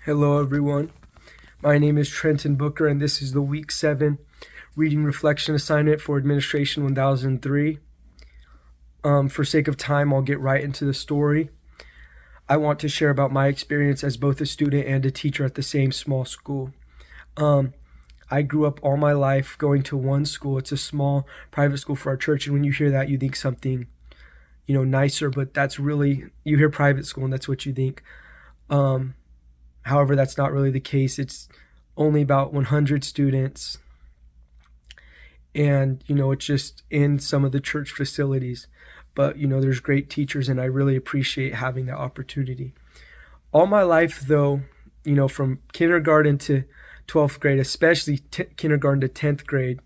Hello everyone, my name is Trenton Booker and this is the Week 7 Reading Reflection Assignment for Administration 1003. For sake of time, I'll get right into the story. I want to share about my experience as both a student and a teacher at the same small school. I grew up all my life going to one school. It's a small private school for our church, and when you hear that, you think something, nicer, but that's really, you hear private school and that's what you think. However, that's not really the case. It's only about 100 students. And, it's just in some of the church facilities. But, there's great teachers, and I really appreciate having that opportunity. All my life, though, from kindergarten to 12th grade, especially kindergarten to 10th grade,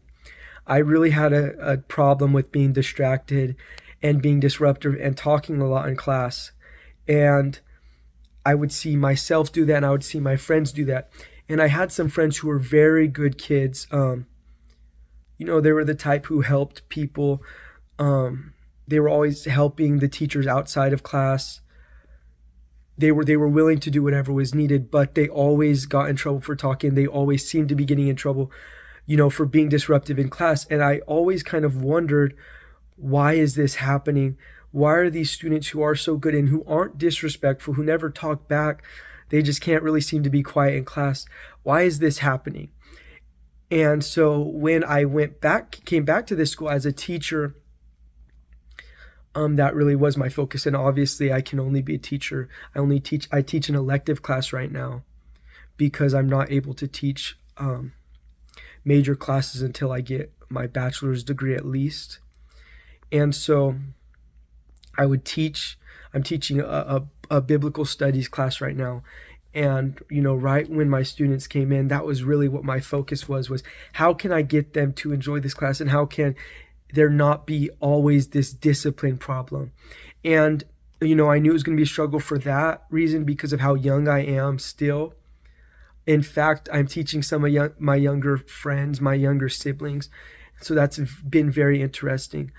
I really had a problem with being distracted and being disruptive and talking a lot in class. And I would see myself do that, and I would see my friends do that. And I had some friends who were very good kids. They were the type who helped people. They were always helping the teachers outside of class. They were willing to do whatever was needed, but they always got in trouble for talking. They always seemed to be getting in trouble, for being disruptive in class. And I always kind of wondered, why is this happening? Why are these students who are so good and who aren't disrespectful, who never talk back, they just can't really seem to be quiet in class? Why is this happening? And so when I came back to this school as a teacher, that really was my focus. And obviously I can only be a teacher. I teach an elective class right now because I'm not able to teach major classes until I get my bachelor's degree at least. And so I'm teaching a biblical studies class right now. And, right when my students came in, that was really what my focus was how can I get them to enjoy this class, and how can there not be always this discipline problem? And, I knew it was going to be a struggle for that reason because of how young I am still. In fact, I'm teaching some of my younger friends, my younger siblings. So that's been very interesting.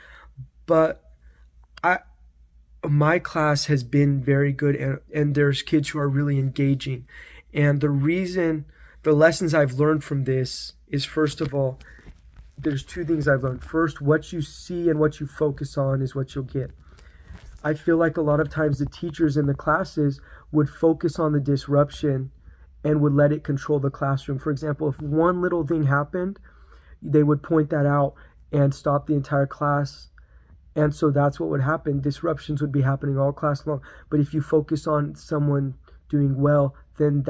But my class has been very good, and there's kids who are really engaging. And the lessons I've learned from this is, first of all, there's two things I've learned. First, what you see and what you focus on is what you'll get. I feel like a lot of times the teachers in the classes would focus on the disruption and would let it control the classroom. For example, if one little thing happened, they would point that out and stop the entire class. And so that's what would happen. Disruptions would be happening all class long. But if you focus on someone doing well, then